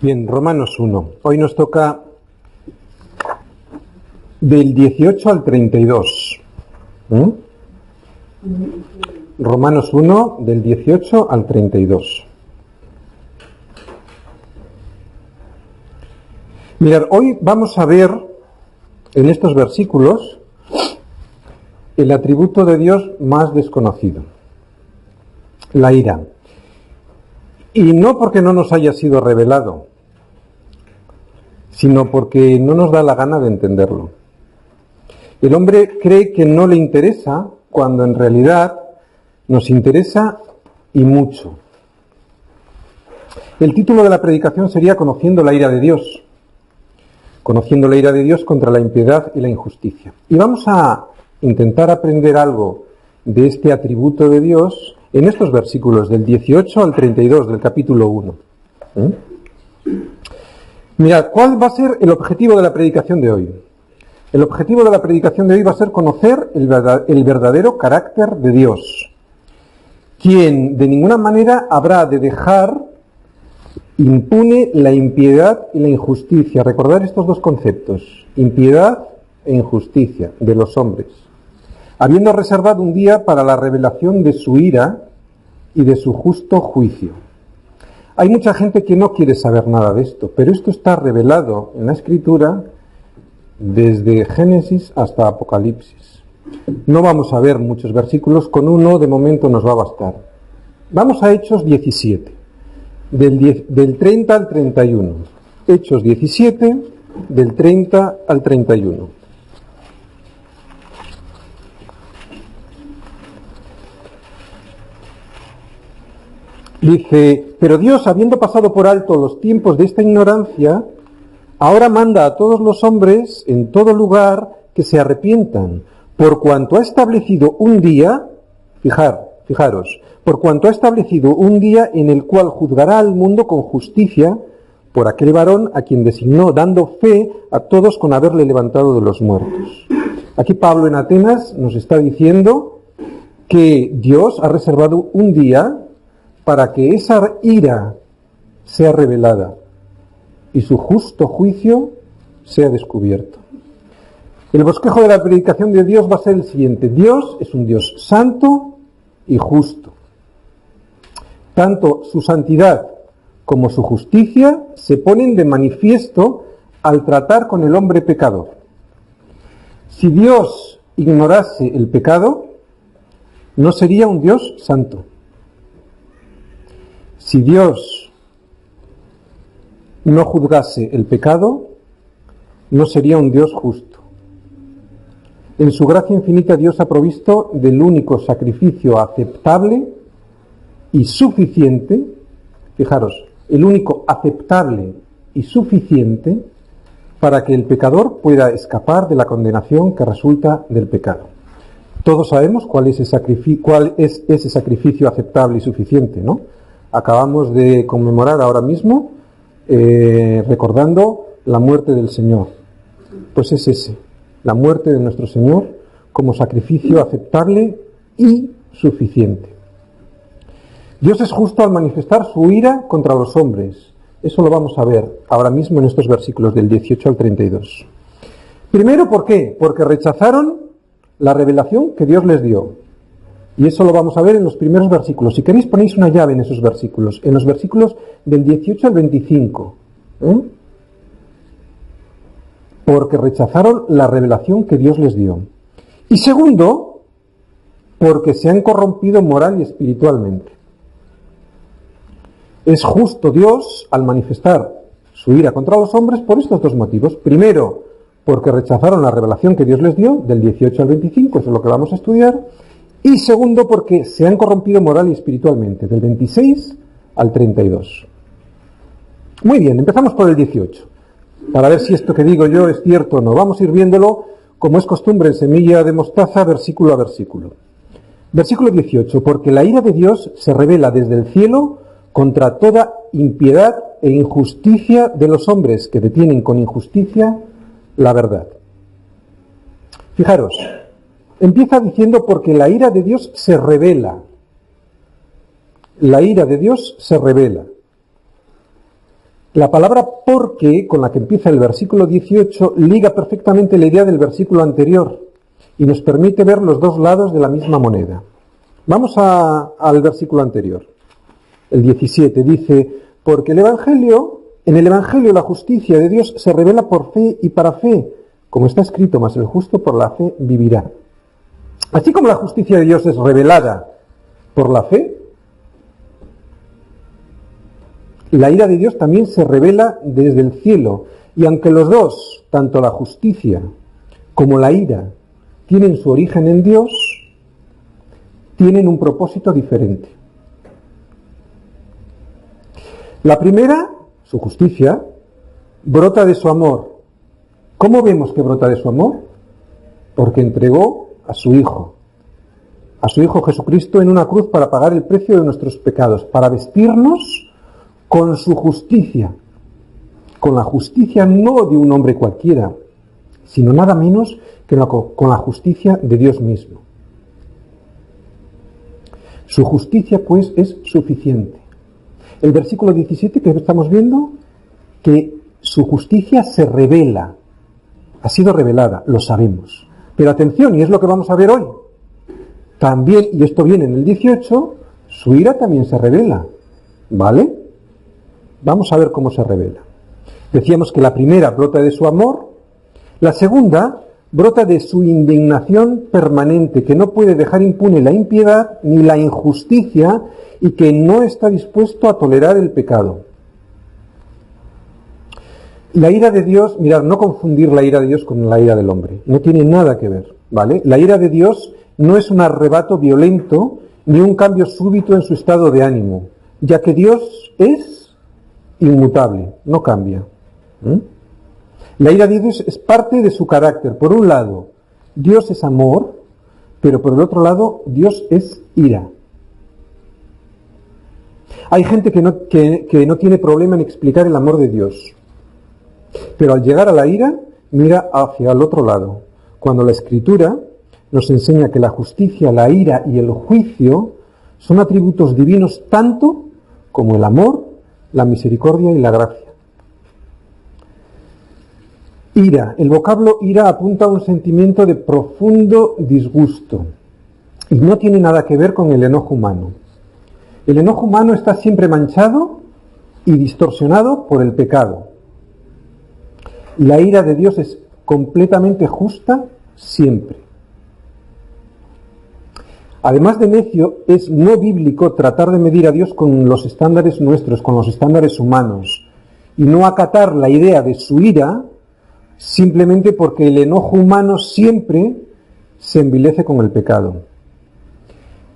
Bien, Romanos 1. Hoy nos toca del 18 al 32. Romanos 1, del 18 al 32. Mirad, hoy vamos a ver en estos versículos el atributo de Dios más desconocido, la ira. Y no porque no nos haya sido revelado, sino porque no nos da la gana de entenderlo. El hombre cree que no le interesa, cuando en realidad nos interesa y mucho. El título de la predicación sería Conociendo la ira de Dios. Conociendo la ira de Dios contra la impiedad y la injusticia. Y vamos a intentar aprender algo de este atributo de Dios en estos versículos del 18 al 32 del capítulo 1. Mirad, ¿cuál va a ser el objetivo de la predicación de hoy? El objetivo de la predicación de hoy va a ser conocer el verdadero carácter de Dios, quien de ninguna manera habrá de dejar impune la impiedad y la injusticia. Recordar estos dos conceptos, impiedad e injusticia de los hombres, habiendo reservado un día para la revelación de su ira y de su justo juicio. Hay mucha gente que no quiere saber nada de esto, pero esto está revelado en la Escritura desde Génesis hasta Apocalipsis. No vamos a ver muchos versículos, con uno de momento nos va a bastar. Vamos a Hechos 17, del 30 al 31. Hechos 17, del 30 al 31. Dice, pero Dios, habiendo pasado por alto los tiempos de esta ignorancia, ahora manda a todos los hombres en todo lugar que se arrepientan, por cuanto ha establecido un día, fijaros, por cuanto ha establecido un día en el cual juzgará al mundo con justicia por aquel varón a quien designó, dando fe a todos con haberle levantado de los muertos. Aquí Pablo en Atenas nos está diciendo que Dios ha reservado un día para que esa ira sea revelada y su justo juicio sea descubierto. El bosquejo de la predicación de Dios va a ser el siguiente: Dios es un Dios santo y justo. Tanto su santidad como su justicia se ponen de manifiesto al tratar con el hombre pecador. Si Dios ignorase el pecado, no sería un Dios santo. Si Dios no juzgase el pecado, no sería un Dios justo. En su gracia infinita Dios ha provisto del único sacrificio aceptable y suficiente, fijaros, el único aceptable y suficiente para que el pecador pueda escapar de la condenación que resulta del pecado. Todos sabemos cuál es ese sacrificio aceptable y suficiente, ¿no? Acabamos de conmemorar ahora mismo, recordando la muerte del Señor. Pues es ese, la muerte de nuestro Señor como sacrificio aceptable y suficiente. Dios es justo al manifestar su ira contra los hombres. Eso lo vamos a ver ahora mismo en estos versículos del 18 al 32. Primero, ¿por qué? Porque rechazaron la revelación que Dios les dio. Y eso lo vamos a ver en los primeros versículos. Si queréis ponéis una llave en esos versículos, en los versículos del 18 al 25. Porque rechazaron la revelación que Dios les dio. Y segundo, porque se han corrompido moral y espiritualmente. Es justo Dios al manifestar su ira contra los hombres por estos dos motivos. Primero, porque rechazaron la revelación que Dios les dio, del 18 al 25, eso es lo que vamos a estudiar. Y segundo, porque se han corrompido moral y espiritualmente, del 26 al 32. Muy bien, empezamos por el 18. Para ver si esto que digo yo es cierto o no. Vamos a ir viéndolo, como es costumbre, en semilla de mostaza, versículo a versículo. Versículo 18. Porque la ira de Dios se revela desde el cielo contra toda impiedad e injusticia de los hombres que detienen con injusticia la verdad. Fijaros. Empieza diciendo porque la ira de Dios se revela. La ira de Dios se revela. La palabra porque, con la que empieza el versículo 18, liga perfectamente la idea del versículo anterior y nos permite ver los dos lados de la misma moneda. Vamos al versículo anterior, el 17, dice, porque en el Evangelio la justicia de Dios se revela por fe y para fe, como está escrito, mas el justo por la fe vivirá. Así como la justicia de Dios es revelada por la fe, la ira de Dios también se revela desde el cielo. Y aunque los dos, tanto la justicia como la ira, tienen su origen en Dios, tienen un propósito diferente. La primera, su justicia, brota de su amor. ¿Cómo vemos que brota de su amor? Porque entregó a su Hijo Jesucristo en una cruz para pagar el precio de nuestros pecados, para vestirnos con su justicia, con la justicia no de un hombre cualquiera, sino nada menos que con la justicia de Dios mismo. Su justicia, pues, es suficiente. El versículo 17 que estamos viendo, que su justicia se revela, ha sido revelada, lo sabemos. Pero atención, y es lo que vamos a ver hoy, también, y esto viene en el 18, su ira también se revela, ¿vale? Vamos a ver cómo se revela. Decíamos que la primera brota de su amor, la segunda brota de su indignación permanente, que no puede dejar impune la impiedad ni la injusticia y que no está dispuesto a tolerar el pecado. La ira de Dios, mirad, no confundir la ira de Dios con la ira del hombre, no tiene nada que ver, ¿vale? La ira de Dios no es un arrebato violento ni un cambio súbito en su estado de ánimo, ya que Dios es inmutable, no cambia. La ira de Dios es parte de su carácter. Por un lado, Dios es amor, pero por el otro lado, Dios es ira. Hay gente que no tiene problema en explicar el amor de Dios, pero al llegar a la ira, mira hacia el otro lado. Cuando la Escritura nos enseña que la justicia, la ira y el juicio son atributos divinos tanto como el amor, la misericordia y la gracia. Ira. El vocablo ira apunta a un sentimiento de profundo disgusto y no tiene nada que ver con el enojo humano. El enojo humano está siempre manchado y distorsionado por el pecado. La ira de Dios es completamente justa siempre. Además de necio, es no bíblico tratar de medir a Dios con los estándares nuestros, con los estándares humanos, y no acatar la idea de su ira simplemente porque el enojo humano siempre se envilece con el pecado.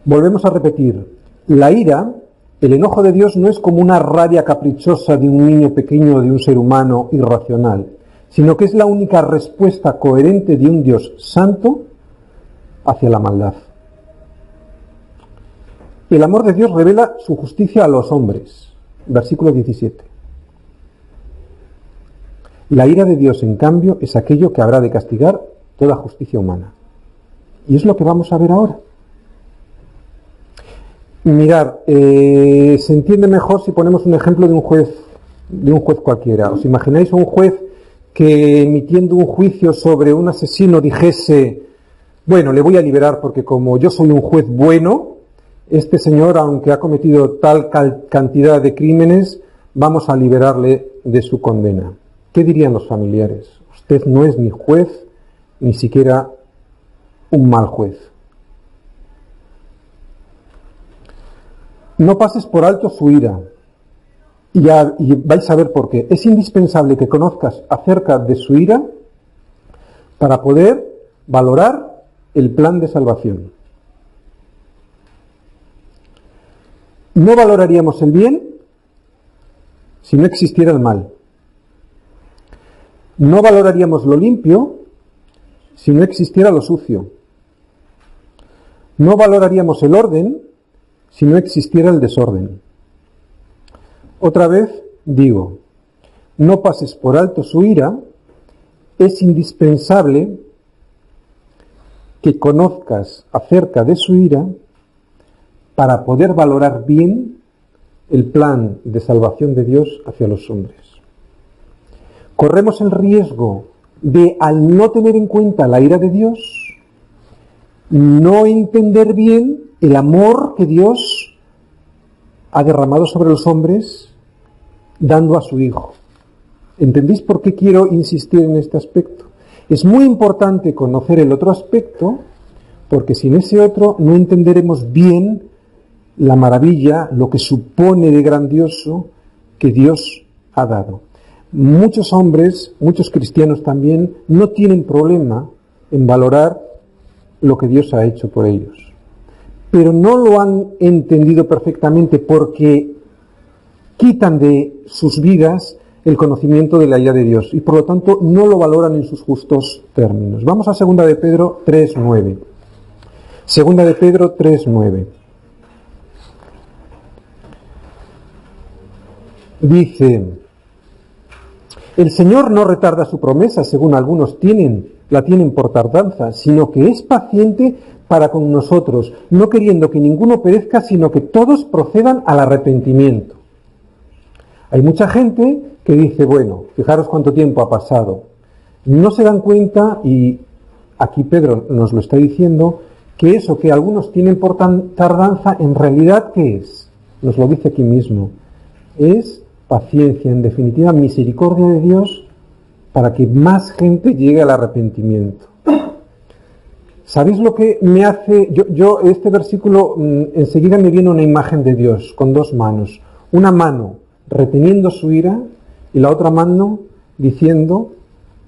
Volvemos a repetir, la ira, el enojo de Dios no es como una rabia caprichosa de un niño pequeño o de un ser humano irracional, sino que es la única respuesta coherente de un Dios santo hacia la maldad. El amor de Dios revela su justicia a los hombres. Versículo 17. La ira de Dios, en cambio, es aquello que habrá de castigar toda justicia humana. Y es lo que vamos a ver ahora. Mirad, se entiende mejor si ponemos un ejemplo de un juez cualquiera. ¿Os imagináis a un juez que emitiendo un juicio sobre un asesino dijese, bueno, le voy a liberar porque como yo soy un juez bueno, este señor, aunque ha cometido tal cantidad de crímenes, vamos a liberarle de su condena? ¿Qué dirían los familiares? Usted no es ni juez, ni siquiera un mal juez. No pases por alto su ira. Y vais a ver por qué. Es indispensable que conozcas acerca de su ira para poder valorar el plan de salvación. No valoraríamos el bien si no existiera el mal. No valoraríamos lo limpio si no existiera lo sucio. No valoraríamos el orden si no existiera el desorden. Otra vez digo, no pases por alto su ira, es indispensable que conozcas acerca de su ira para poder valorar bien el plan de salvación de Dios hacia los hombres. corremos el riesgo de, al no tener en cuenta la ira de Dios, no entender bien el amor que Dios ha derramado sobre los hombres dando a su Hijo. ¿Entendéis por qué quiero insistir en este aspecto? Es muy importante conocer el otro aspecto, porque sin ese otro no entenderemos bien la maravilla, lo que supone de grandioso que Dios ha dado. Muchos hombres, muchos cristianos también, no tienen problema en valorar lo que Dios ha hecho por ellos, pero no lo han entendido perfectamente porque quitan de sus vidas el conocimiento de la ira de Dios y por lo tanto no lo valoran en sus justos términos. Vamos a 2 de Pedro 3:9. 2 de Pedro 3:9. Dice: el Señor no retarda su promesa, según algunos la tienen por tardanza, sino que es paciente para con nosotros, no queriendo que ninguno perezca, sino que todos procedan al arrepentimiento. Hay mucha gente que dice, bueno, fijaros cuánto tiempo ha pasado. No se dan cuenta, y aquí Pedro nos lo está diciendo, que eso que algunos tienen por tardanza, en realidad, ¿qué es? Nos lo dice aquí mismo. Es paciencia, en definitiva, misericordia de Dios para que más gente llegue al arrepentimiento. ¿Sabéis lo que me hace? Yo este versículo, enseguida me viene una imagen de Dios con dos manos. Una mano reteniendo su ira y la otra mano diciendo,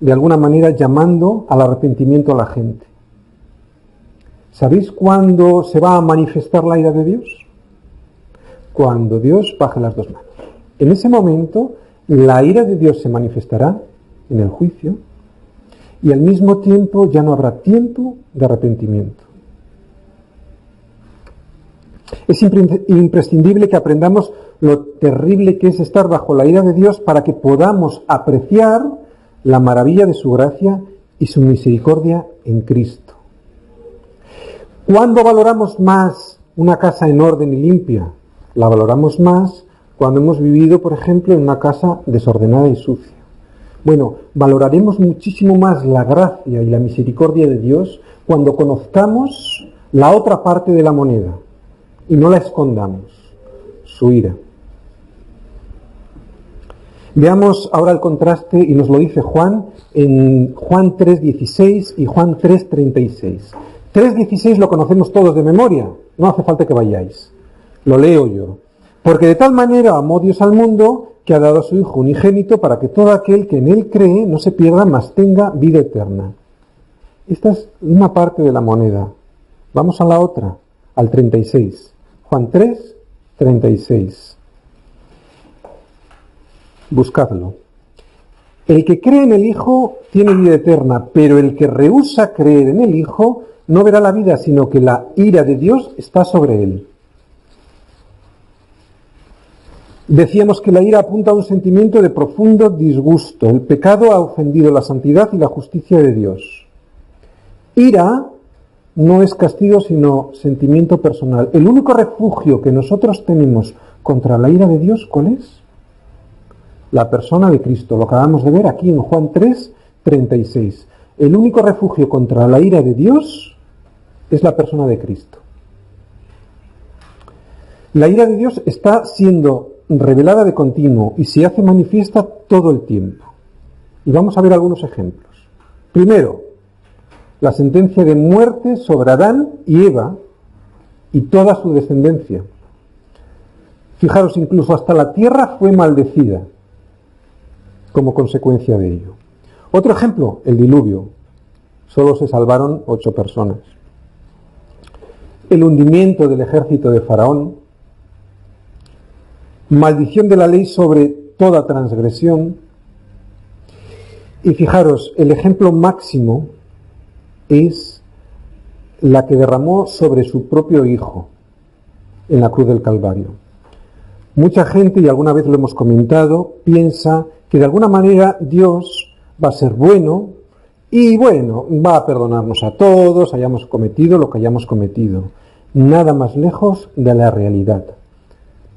de alguna manera llamando al arrepentimiento a la gente. ¿Sabéis cuándo se va a manifestar la ira de Dios? Cuando Dios baje las dos manos. En ese momento, la ira de Dios se manifestará en el juicio y al mismo tiempo ya no habrá tiempo de arrepentimiento. Es imprescindible que aprendamos lo terrible que es estar bajo la ira de Dios para que podamos apreciar la maravilla de su gracia y su misericordia en Cristo. ¿Cuándo valoramos más una casa en orden y limpia? La valoramos más cuando hemos vivido, por ejemplo, en una casa desordenada y sucia. Bueno, valoraremos muchísimo más la gracia y la misericordia de Dios cuando conozcamos la otra parte de la moneda y no la escondamos, su ira. Veamos ahora el contraste, y nos lo dice Juan, en Juan 3:16 y Juan 3:36. 3:16 lo conocemos todos de memoria, no hace falta que vayáis. Lo leo yo. Porque de tal manera amó Dios al mundo que ha dado a su Hijo unigénito para que todo aquel que en Él cree no se pierda, mas tenga vida eterna. Esta es una parte de la moneda. Vamos a la otra, al 36. Juan 3:36. Buscadlo. El que cree en el Hijo tiene vida eterna, pero el que rehúsa creer en el Hijo no verá la vida, sino que la ira de Dios está sobre él. Decíamos que la ira apunta a un sentimiento de profundo disgusto. El pecado ha ofendido la santidad y la justicia de Dios. Ira no es castigo, sino sentimiento personal. El único refugio que nosotros tenemos contra la ira de Dios, ¿cuál es? La persona de Cristo. Lo acabamos de ver aquí en Juan 3:36. El único refugio contra la ira de Dios es la persona de Cristo. La ira de Dios está siendo revelada de continuo y se hace manifiesta todo el tiempo. Y vamos a ver algunos ejemplos. Primero, la sentencia de muerte sobre Adán y Eva y toda su descendencia. Fijaros, incluso hasta la tierra fue maldecida como consecuencia de ello. Otro ejemplo, el diluvio. Solo se salvaron 8 personas. El hundimiento del ejército de Faraón. Maldición de la ley sobre toda transgresión. Y fijaros, el ejemplo máximo es la que derramó sobre su propio Hijo en la cruz del Calvario. Mucha gente, y alguna vez lo hemos comentado, piensa que de alguna manera Dios va a ser bueno y bueno, va a perdonarnos a todos, hayamos cometido lo que hayamos cometido. Nada más lejos de la realidad.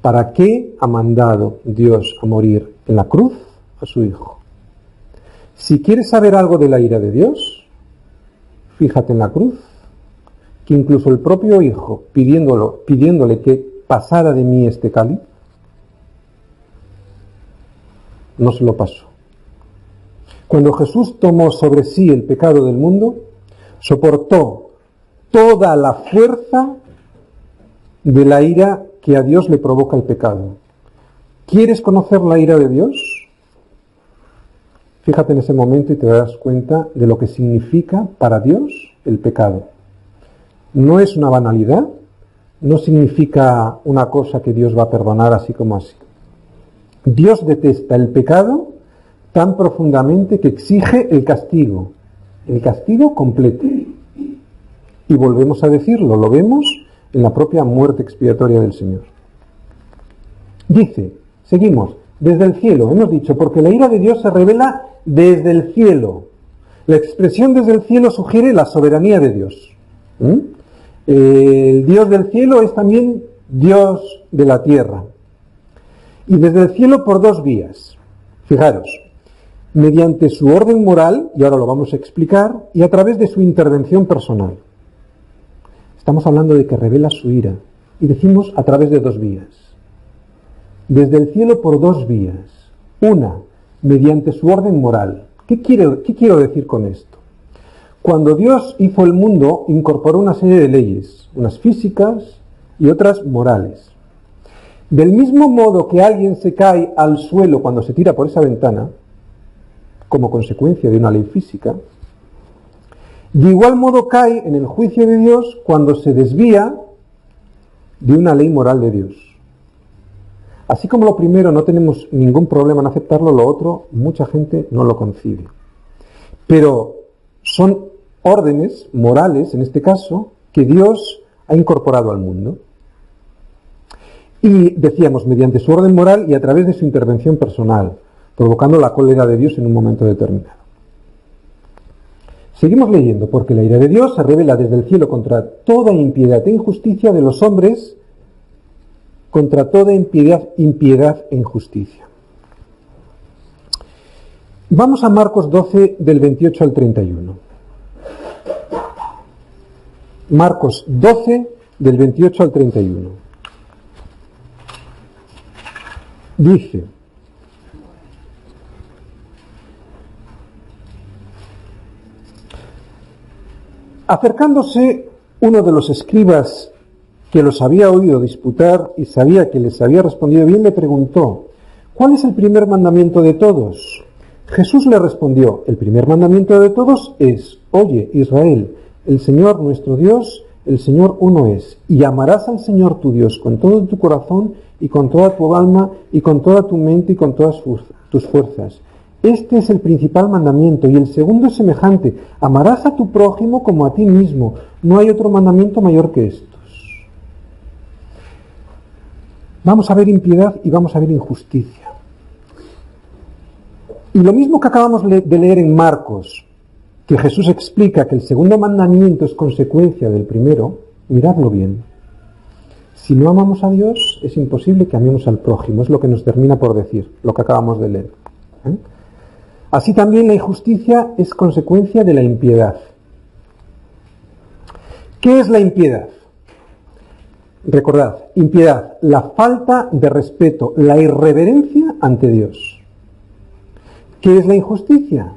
¿Para qué ha mandado Dios a morir en la cruz a su Hijo? Si quieres saber algo de la ira de Dios, fíjate en la cruz, que incluso el propio Hijo, pidiéndole que pasara de mí este cáliz, no se lo pasó. Cuando Jesús tomó sobre sí el pecado del mundo, soportó toda la fuerza de la ira que a Dios le provoca el pecado. ¿Quieres conocer la ira de Dios? Fíjate en ese momento y te darás cuenta de lo que significa para Dios el pecado. No es una banalidad, no significa una cosa que Dios va a perdonar así como así. Dios detesta el pecado tan profundamente que exige el castigo completo. Y volvemos a decirlo, lo vemos en la propia muerte expiatoria del Señor. Dice, seguimos, desde el cielo, hemos dicho, porque la ira de Dios se revela desde el cielo. La expresión desde el cielo sugiere la soberanía de Dios. El Dios del cielo es también Dios de la tierra. Y desde el cielo por dos vías. Fijaros, mediante su orden moral, y ahora lo vamos a explicar, y a través de su intervención personal. Estamos hablando de que revela su ira. Y decimos a través de dos vías. Desde el cielo por dos vías. Una, mediante su orden moral. ¿Qué quiero decir con esto? Cuando Dios hizo el mundo, incorporó una serie de leyes, unas físicas y otras morales. Del mismo modo que alguien se cae al suelo cuando se tira por esa ventana, como consecuencia de una ley física, de igual modo cae en el juicio de Dios cuando se desvía de una ley moral de Dios. Así como lo primero no tenemos ningún problema en aceptarlo, lo otro mucha gente no lo concibe. Pero son órdenes morales, en este caso, que Dios ha incorporado al mundo. Y decíamos, mediante su orden moral y a través de su intervención personal, provocando la cólera de Dios en un momento determinado. Seguimos leyendo, porque la ira de Dios se revela desde el cielo contra toda impiedad e injusticia de los hombres, contra toda impiedad e injusticia. Vamos a Marcos 12, del 28 al 31. Marcos 12, del 28 al 31. Dice: acercándose uno de los escribas que los había oído disputar y sabía que les había respondido bien, le preguntó: ¿cuál es el primer mandamiento de todos? Jesús le respondió: el primer mandamiento de todos es: oye, Israel, el Señor nuestro Dios, el Señor uno es, y amarás al Señor tu Dios con todo tu corazón y con toda tu alma y con toda tu mente y con todas tus fuerzas. Este es el principal mandamiento, y el segundo es semejante: amarás a tu prójimo como a ti mismo. No hay otro mandamiento mayor que estos. Vamos a ver impiedad y vamos a ver injusticia. Y lo mismo que acabamos de leer en Marcos, que Jesús explica que el segundo mandamiento es consecuencia del primero, miradlo bien. Si no amamos a Dios, es imposible que amemos al prójimo, es lo que nos termina por decir, lo que acabamos de leer. Así también la injusticia es consecuencia de la impiedad. ¿Qué es la impiedad? Recordad, impiedad, la falta de respeto, la irreverencia ante Dios. ¿Qué es la injusticia?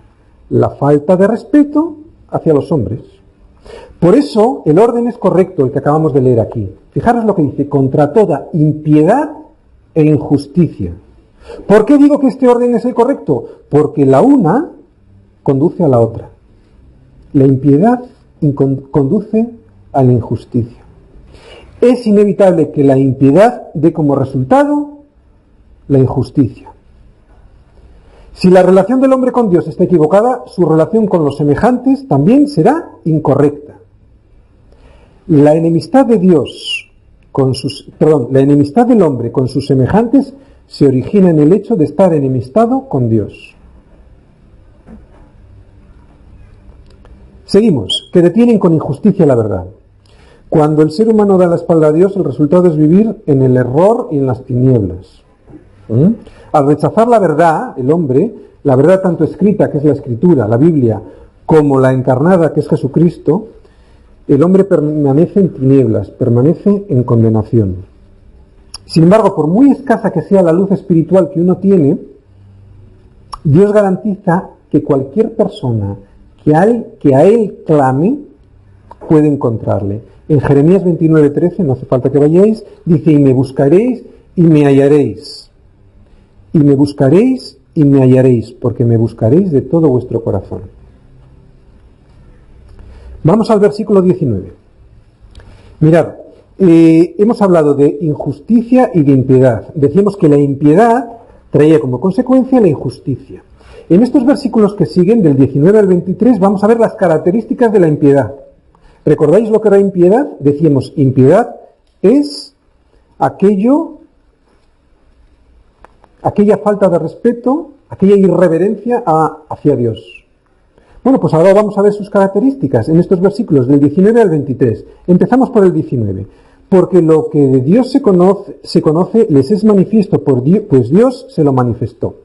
La falta de respeto hacia los hombres. Por eso el orden es correcto, el que acabamos de leer aquí. Fijaros lo que dice: contra toda impiedad e injusticia. ¿Por qué digo que este orden es el correcto? Porque la una conduce a la otra. La impiedad conduce a la injusticia. Es inevitable que la impiedad dé como resultado la injusticia. Si la relación del hombre con Dios está equivocada, su relación con los semejantes también será incorrecta. La enemistad de Dios la enemistad del hombre con sus semejantes se origina en el hecho de estar enemistado con Dios. Seguimos, que detienen con injusticia la verdad. Cuando el ser humano da la espalda a Dios, el resultado es vivir en el error y en las tinieblas. Al rechazar la verdad, el hombre, la verdad tanto escrita, que es la Escritura, la Biblia, como la encarnada, que es Jesucristo, el hombre permanece en tinieblas, permanece en condenación. Sin embargo, por muy escasa que sea la luz espiritual que uno tiene, Dios garantiza que cualquier persona que a Él clame puede encontrarle. En Jeremías 29:13, no hace falta que vayáis, dice: y me buscaréis y me hallaréis. Y me buscaréis y me hallaréis, porque me buscaréis de todo vuestro corazón. Vamos al versículo 19. Mirad, hemos hablado de injusticia y de impiedad. Decíamos que la impiedad traía como consecuencia la injusticia. En estos versículos que siguen, del 19 al 23, vamos a ver las características de la impiedad. ¿Recordáis lo que era impiedad? Decíamos, impiedad es aquella falta de respeto, aquella irreverencia hacia Dios. Bueno, pues ahora vamos a ver sus características en estos versículos del 19 al 23. Empezamos por el 19. Porque lo que de Dios se conoce les es manifiesto por Dios, pues Dios se lo manifestó.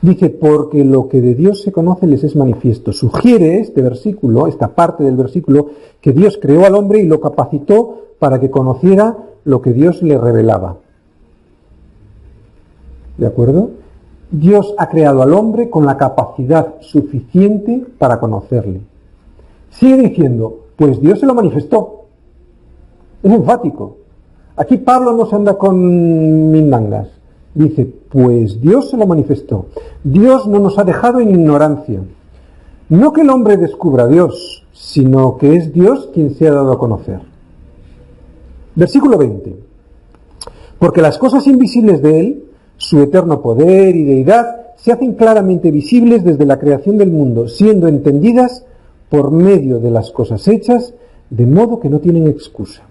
Dice, porque lo que de Dios se conoce les es manifiesto. Sugiere este versículo, esta parte del versículo, que Dios creó al hombre y lo capacitó para que conociera lo que Dios le revelaba. ¿De acuerdo? Dios ha creado al hombre con la capacidad suficiente para conocerle. Sigue diciendo, pues Dios se lo manifestó. Es enfático. Aquí Pablo no se anda con mindangas. Dice, pues Dios se lo manifestó. Dios no nos ha dejado en ignorancia. No que el hombre descubra a Dios, sino que es Dios quien se ha dado a conocer. Versículo 20. Porque las cosas invisibles de Él, su eterno poder y deidad, se hacen claramente visibles desde la creación del mundo, siendo entendidas por medio de las cosas hechas, de modo que no tienen excusa.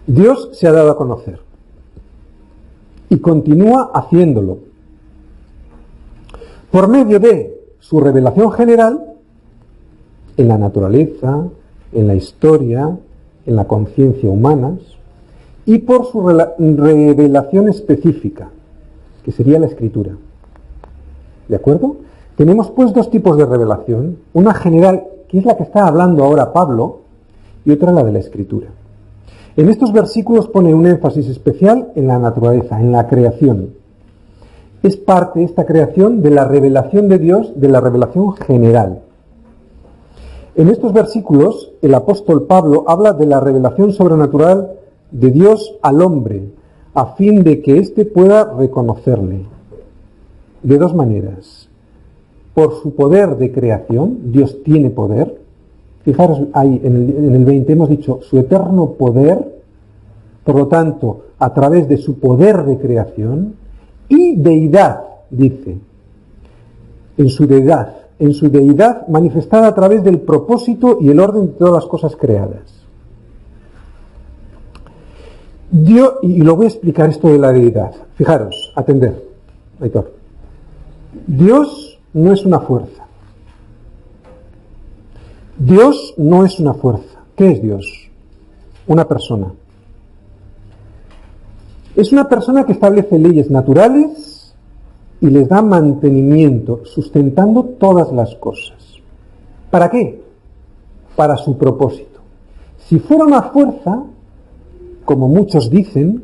Dios se ha dado a conocer y continúa haciéndolo por medio de su revelación general en la naturaleza, en la historia, en la conciencia humanas, y por su revelación específica, que sería la Escritura. ¿De acuerdo? Tenemos pues dos tipos de revelación, una general, que es la que está hablando ahora Pablo, y otra la de la Escritura. En estos versículos pone un énfasis especial en la naturaleza, en la creación. Es parte esta creación de la revelación de Dios, de la revelación general. En estos versículos, el apóstol Pablo habla de la revelación sobrenatural de Dios al hombre, a fin de que éste pueda reconocerle. De dos maneras. Por su poder de creación, Dios tiene poder. Fijaros ahí en el 20 hemos dicho su eterno poder, por lo tanto, a través de su poder de creación, y deidad, dice, en su deidad manifestada a través del propósito y el orden de todas las cosas creadas. Y lo voy a explicar esto de la deidad. Fijaros, atender, Aitor. Dios no es una fuerza. Dios no es una fuerza. ¿Qué es Dios? Una persona. Es una persona que establece leyes naturales y les da mantenimiento, sustentando todas las cosas. ¿Para qué? Para su propósito. Si fuera una fuerza, como muchos dicen,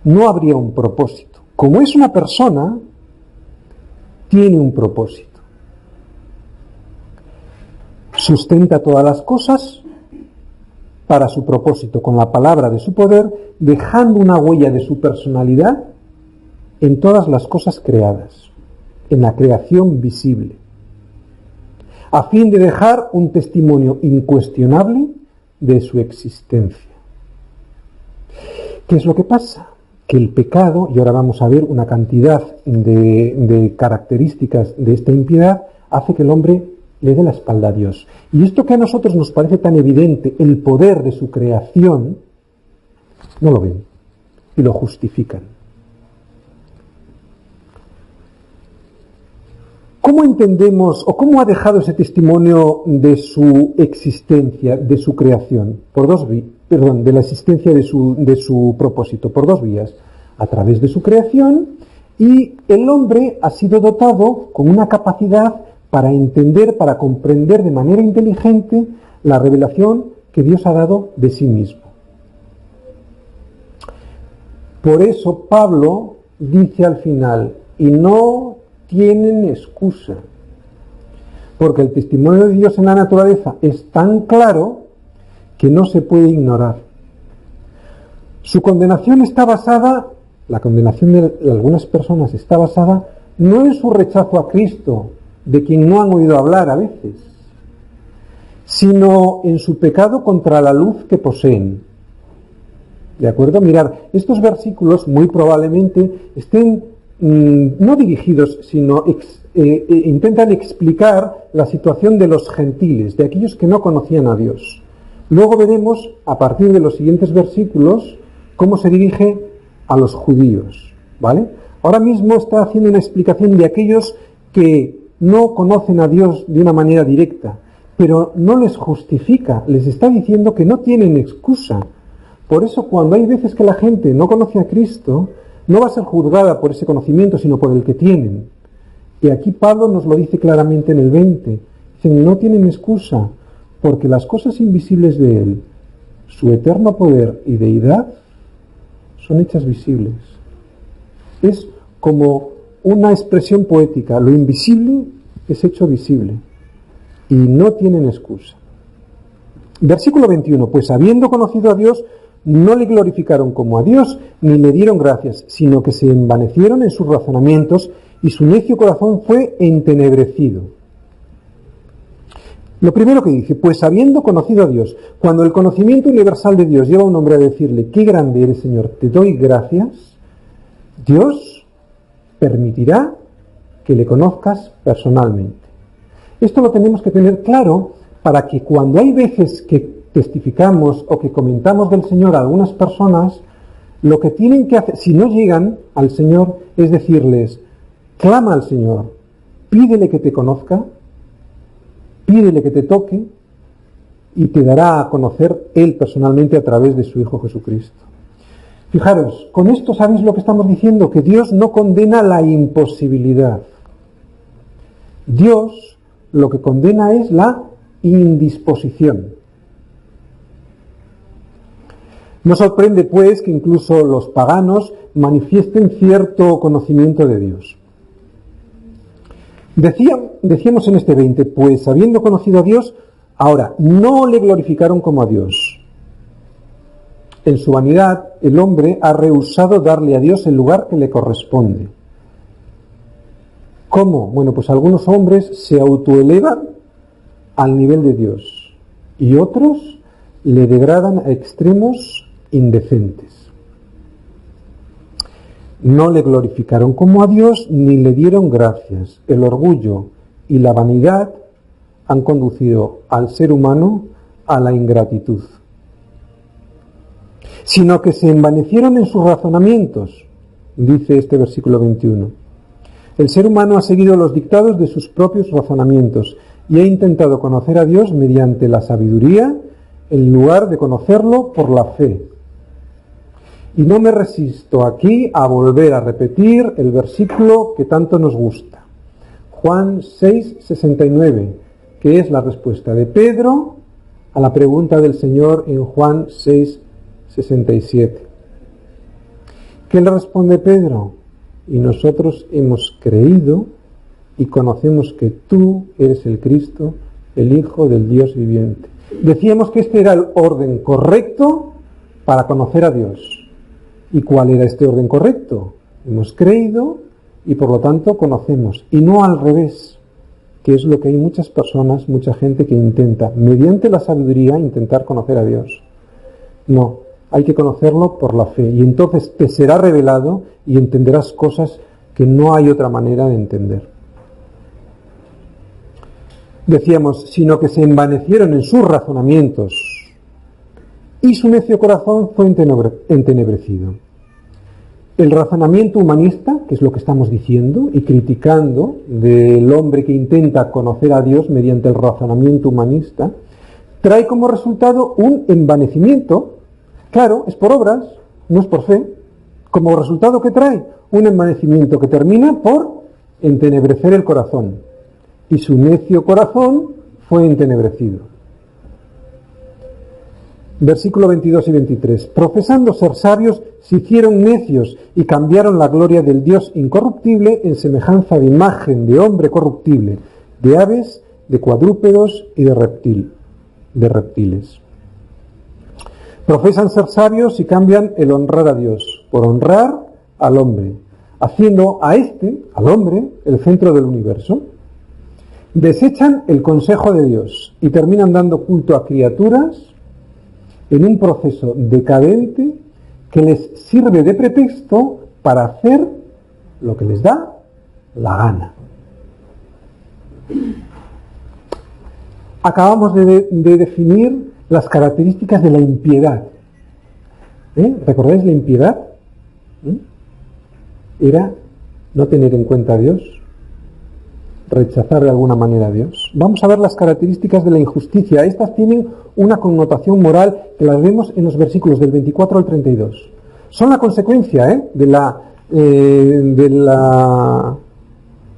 no habría un propósito. Como es una persona, tiene un propósito. Sustenta todas las cosas para su propósito, con la palabra de su poder, dejando una huella de su personalidad en todas las cosas creadas, en la creación visible, a fin de dejar un testimonio incuestionable de su existencia. ¿Qué es lo que pasa? Que el pecado, y ahora vamos a ver una cantidad de características de esta impiedad, hace que el hombre le dé la espalda a Dios. Y esto que a nosotros nos parece tan evidente, el poder de su creación, no lo ven y lo justifican. ¿Cómo entendemos o cómo ha dejado ese testimonio de su existencia, de su creación? Por de la existencia de su propósito, por dos vías, a través de su creación, y el hombre ha sido dotado con una capacidad para entender, para comprender de manera inteligente la revelación que Dios ha dado de sí mismo. Por eso Pablo dice al final, y no tienen excusa, porque el testimonio de Dios en la naturaleza es tan claro que no se puede ignorar. Su condenación está basada, la condenación de algunas personas está basada no en su rechazo a Cristo, de quien no han oído hablar a veces, sino en su pecado contra la luz que poseen. ¿De acuerdo? Mirad, estos versículos muy probablemente estén no dirigidos, sino intentan explicar la situación de los gentiles, de aquellos que no conocían a Dios. Luego veremos, a partir de los siguientes versículos, cómo se dirige a los judíos, ¿vale? Ahora mismo está haciendo una explicación de aquellos que no conocen a Dios de una manera directa, pero no les justifica, les está diciendo que no tienen excusa. Por eso, cuando hay veces que la gente no conoce a Cristo, no va a ser juzgada por ese conocimiento, sino por el que tienen. Y aquí Pablo nos lo dice claramente en el 20. Dicen, no tienen excusa, porque las cosas invisibles de Él, su eterno poder y deidad, son hechas visibles. Es como una expresión poética, lo invisible es hecho visible. Y no tienen excusa. Versículo 21, pues habiendo conocido a Dios, no le glorificaron como a Dios, ni le dieron gracias, sino que se envanecieron en sus razonamientos, y su necio corazón fue entenebrecido. Lo primero que dice, pues habiendo conocido a Dios, cuando el conocimiento universal de Dios lleva a un hombre a decirle, qué grande eres, Señor, te doy gracias, Dios permitirá que le conozcas personalmente. Esto lo tenemos que tener claro para que cuando hay veces que testificamos o que comentamos del Señor a algunas personas, lo que tienen que hacer, si no llegan al Señor, es decirles, clama al Señor, pídele que te conozca, pídele que te toque y te dará a conocer Él personalmente a través de su Hijo Jesucristo. Fijaros, con esto sabéis lo que estamos diciendo, que Dios no condena la imposibilidad. Dios lo que condena es la indisposición. No sorprende, pues, que incluso los paganos manifiesten cierto conocimiento de Dios. Decíamos en este 20, pues habiendo conocido a Dios, ahora no le glorificaron como a Dios. En su vanidad, el hombre ha rehusado darle a Dios el lugar que le corresponde. ¿Cómo? Bueno, pues algunos hombres se autoelevan al nivel de Dios y otros le degradan a extremos indecentes. No le glorificaron como a Dios ni le dieron gracias. El orgullo y la vanidad han conducido al ser humano a la ingratitud. Sino que se envanecieron en sus razonamientos, dice este versículo 21. El ser humano ha seguido los dictados de sus propios razonamientos y ha intentado conocer a Dios mediante la sabiduría en lugar de conocerlo por la fe. Y no me resisto aquí a volver a repetir el versículo que tanto nos gusta. Juan 6:69, que es la respuesta de Pedro a la pregunta del Señor en Juan 6:67. ¿Qué le responde Pedro? Y nosotros hemos creído y conocemos que tú eres el Cristo, el Hijo del Dios viviente. Decíamos que este era el orden correcto para conocer a Dios. ¿Y cuál era este orden correcto? Hemos creído y por lo tanto conocemos. Y no al revés, que es lo que hay muchas personas, mucha gente que intenta, mediante la sabiduría, intentar conocer a Dios. No, hay que conocerlo por la fe. Y entonces te será revelado y entenderás cosas que no hay otra manera de entender. Decíamos, sino que se envanecieron en sus razonamientos y su necio corazón fue entenebrecido. El razonamiento humanista, que es lo que estamos diciendo y criticando del hombre que intenta conocer a Dios mediante el razonamiento humanista, trae como resultado un envanecimiento Claro, es por obras, no es por fe. Como resultado, ¿qué trae? Un envanecimiento que termina por entenebrecer el corazón. Y su necio corazón fue entenebrecido. Versículo 22 y 23. Profesando ser sabios, se hicieron necios y cambiaron la gloria del Dios incorruptible en semejanza de imagen de hombre corruptible, de aves, de cuadrúpedos y de reptiles. Profesan ser sabios y cambian el honrar a Dios por honrar al hombre, haciendo a al hombre, el centro del universo. Desechan el consejo de Dios y terminan dando culto a criaturas en un proceso decadente que les sirve de pretexto para hacer lo que les da la gana. Acabamos de definir las características de la impiedad. ¿Recordáis la impiedad? Era no tener en cuenta a Dios, rechazar de alguna manera a Dios. Vamos a ver las características de la injusticia. Estas tienen una connotación moral que las vemos en los versículos del 24 al 32. Son la consecuencia de la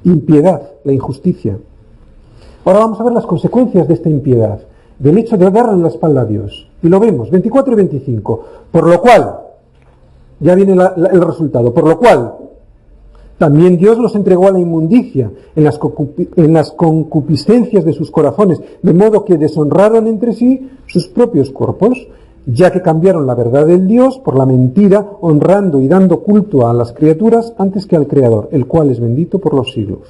impiedad, la injusticia. Ahora vamos a ver las consecuencias de esta impiedad, del hecho de darle la espalda a Dios. Y lo vemos, 24 y 25. Por lo cual, ya viene el resultado, por lo cual también Dios los entregó a la inmundicia en las concupiscencias de sus corazones, de modo que deshonraron entre sí sus propios cuerpos, ya que cambiaron la verdad del Dios por la mentira, honrando y dando culto a las criaturas antes que al Creador, el cual es bendito por los siglos.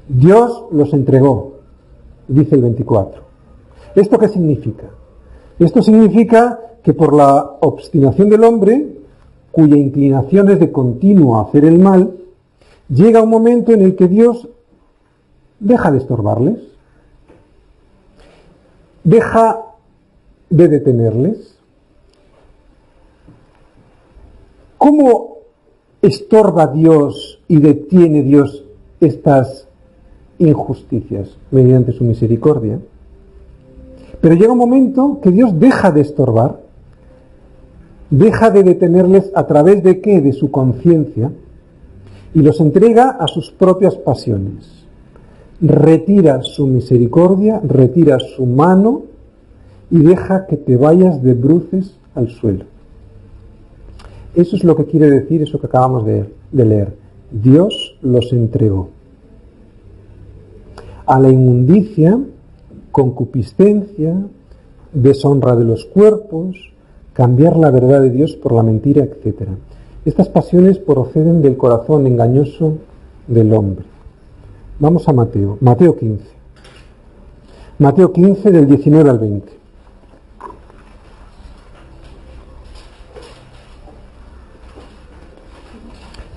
Dios los entregó, dice el 24. ¿Esto qué significa? Esto significa que por la obstinación del hombre, cuya inclinación es de continuo a hacer el mal, llega un momento en el que Dios deja de estorbarles, deja de detenerles. ¿Cómo estorba Dios y detiene Dios estas injusticias? Mediante su misericordia. Pero llega un momento que Dios deja de estorbar, deja de detenerles a través de ¿qué? De su conciencia, y los entrega a sus propias pasiones. Retira su misericordia, retira su mano y deja que te vayas de bruces al suelo. Eso es lo que quiere decir eso que acabamos de leer. Dios los entregó a la inmundicia, concupiscencia, deshonra de los cuerpos, cambiar la verdad de Dios por la mentira, etc. Estas pasiones proceden del corazón engañoso del hombre. Vamos a Mateo 15. Mateo 15 del 19 al 20.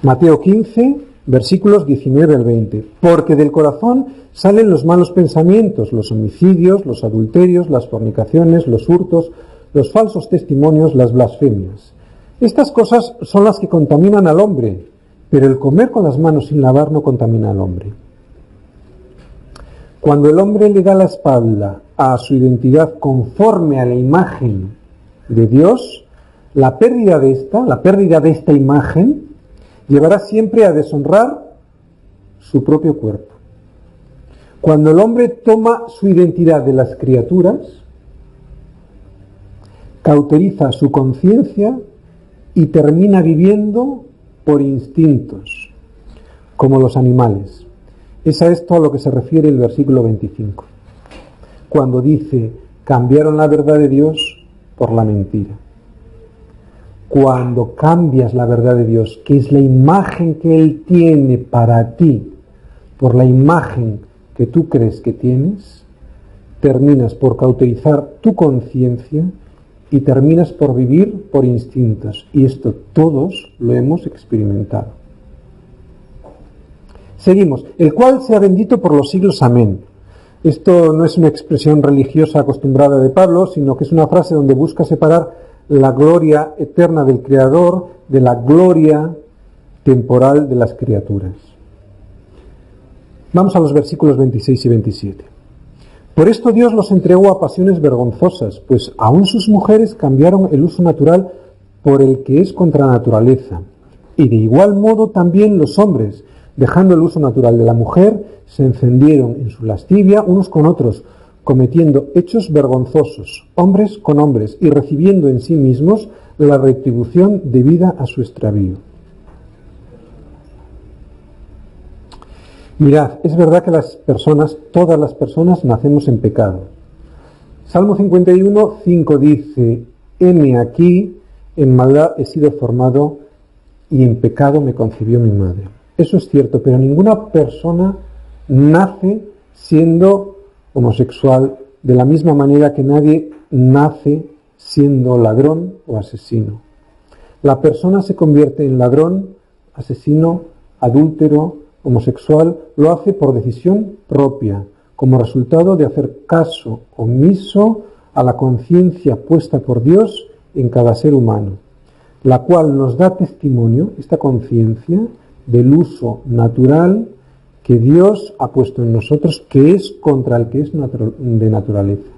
Mateo 15, versículos 19 al 20. Porque del corazón salen los malos pensamientos, los homicidios, los adulterios, las fornicaciones, los hurtos, los falsos testimonios, las blasfemias. Estas cosas son las que contaminan al hombre, pero el comer con las manos sin lavar no contamina al hombre. Cuando el hombre le da la espalda a su identidad conforme a la imagen de Dios, la pérdida de esta imagen llevará siempre a deshonrar su propio cuerpo. Cuando el hombre toma su identidad de las criaturas, cauteriza su conciencia y termina viviendo por instintos, como los animales. Es a esto a lo que se refiere el versículo 25, cuando dice, cambiaron la verdad de Dios por la mentira. Cuando cambias la verdad de Dios, que es la imagen que Él tiene para ti, por la imagen que tú crees que tienes, terminas por cauterizar tu conciencia y terminas por vivir por instintos. Y esto todos lo hemos experimentado. Seguimos. El cual sea bendito por los siglos. Amén. Esto no es una expresión religiosa acostumbrada de Pablo, sino que es una frase donde busca separar la gloria eterna del Creador de la gloria temporal de las criaturas. Vamos a los versículos 26 y 27. Por esto Dios los entregó a pasiones vergonzosas, pues aún sus mujeres cambiaron el uso natural por el que es contra naturaleza. Y de igual modo también los hombres, dejando el uso natural de la mujer, se encendieron en su lascivia unos con otros, cometiendo hechos vergonzosos, hombres con hombres, y recibiendo en sí mismos la retribución debida a su extravío. Mirad, es verdad que las personas, todas las personas, nacemos en pecado. Salmo 51, 5 dice: heme aquí, en maldad he sido formado y en pecado me concibió mi madre. Eso es cierto, pero ninguna persona nace siendo homosexual de la misma manera que nadie nace siendo ladrón o asesino. La persona se convierte en ladrón, asesino, adúltero, homosexual, lo hace por decisión propia, como resultado de hacer caso omiso a la conciencia puesta por Dios en cada ser humano, la cual nos da testimonio, esta conciencia, del uso natural que Dios ha puesto en nosotros, que es contra el que es de naturaleza.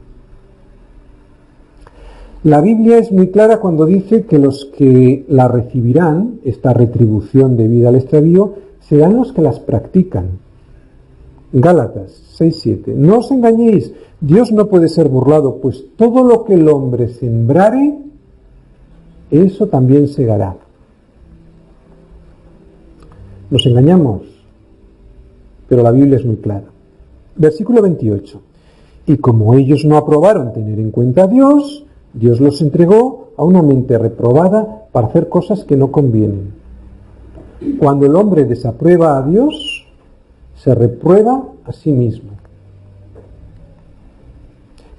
La Biblia es muy clara cuando dice que los que la recibirán, esta retribución debida al extravío, serán los que las practican. Gálatas 6:7. No os engañéis, Dios no puede ser burlado, pues todo lo que el hombre sembrare, eso también segará. Nos engañamos, pero la Biblia es muy clara. Versículo 28. Y como ellos no aprobaron tener en cuenta a Dios, Dios los entregó a una mente reprobada para hacer cosas que no convienen. Cuando el hombre desaprueba a Dios, se reprueba a sí mismo.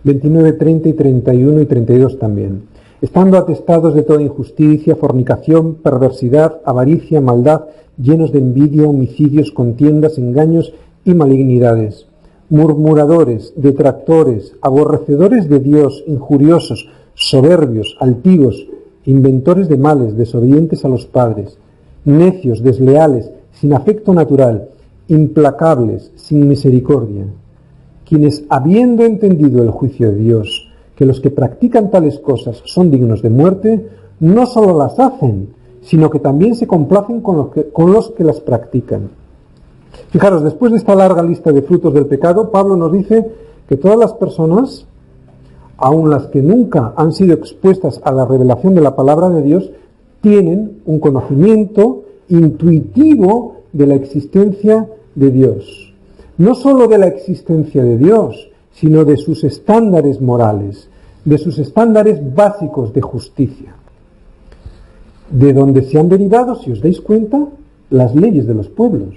29, 30 y 31 y 32 también. Estando atestados de toda injusticia, fornicación, perversidad, avaricia, maldad, llenos de envidia, homicidios, contiendas, engaños y malignidades, murmuradores, detractores, aborrecedores de Dios, injuriosos, soberbios, altivos, inventores de males, desobedientes a los padres, necios, desleales, sin afecto natural, implacables, sin misericordia, quienes, habiendo entendido el juicio de Dios, que los que practican tales cosas son dignos de muerte, no solo las hacen, sino que también se complacen con los que las practican. Fijaros, después de esta larga lista de frutos del pecado, Pablo nos dice que todas las personas, aun las que nunca han sido expuestas a la revelación de la palabra de Dios, tienen un conocimiento intuitivo de la existencia de Dios. No solo de la existencia de Dios, sino de sus estándares morales, de sus estándares básicos de justicia, de donde se han derivado, si os dais cuenta, las leyes de los pueblos.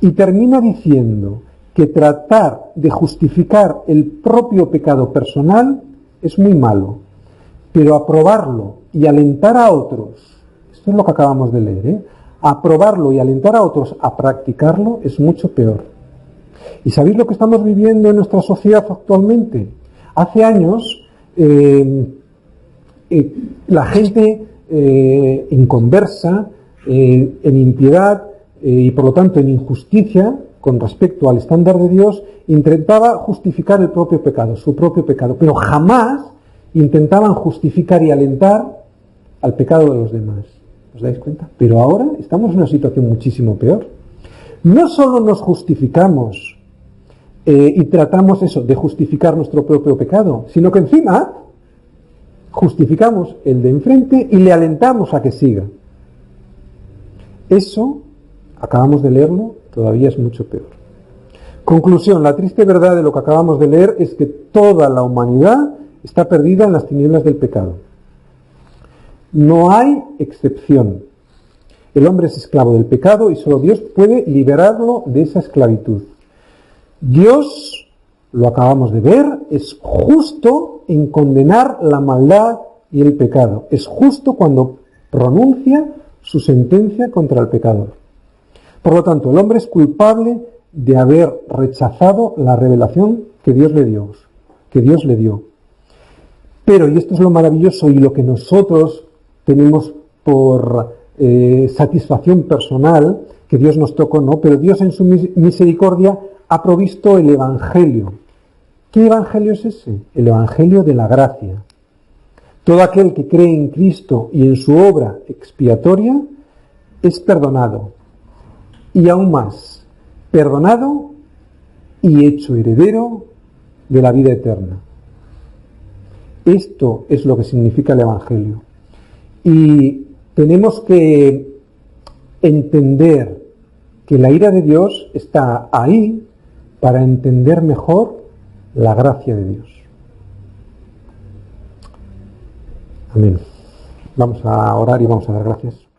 Y termina diciendo que tratar de justificar el propio pecado personal es muy malo, pero aprobarlo y alentar a otros, esto es lo que acabamos de leer, aprobarlo y alentar a otros a practicarlo es mucho peor. ¿Y sabéis lo que estamos viviendo en nuestra sociedad actualmente? Hace años la gente inconversa, en impiedad y por lo tanto en injusticia con respecto al estándar de Dios, intentaba justificar el propio pecado, su propio pecado, pero jamás intentaban justificar y alentar al pecado de los demás. ¿Os dais cuenta? Pero ahora estamos en una situación muchísimo peor. No solo nos justificamos y tratamos eso de justificar nuestro propio pecado, sino que encima justificamos el de enfrente y le alentamos a que siga. Eso, acabamos de leerlo, todavía es mucho peor. Conclusión, la triste verdad de lo que acabamos de leer es que toda la humanidad está perdida en las tinieblas del pecado. No hay excepción. El hombre es esclavo del pecado y solo Dios puede liberarlo de esa esclavitud. Dios, lo acabamos de ver, es justo en condenar la maldad y el pecado. Es justo cuando pronuncia su sentencia contra el pecador. Por lo tanto, el hombre es culpable de haber rechazado la revelación que Dios le dio. Pero, y esto es lo maravilloso y lo que nosotros tenemos por satisfacción personal, que Dios nos tocó, ¿no? Pero Dios en su misericordia ha provisto el Evangelio. ¿Qué Evangelio es ese? El Evangelio de la gracia. Todo aquel que cree en Cristo y en su obra expiatoria es perdonado. Y aún más, perdonado y hecho heredero de la vida eterna. Esto es lo que significa el Evangelio. Y tenemos que entender que la ira de Dios está ahí para entender mejor la gracia de Dios. Amén. Vamos a orar y vamos a dar gracias.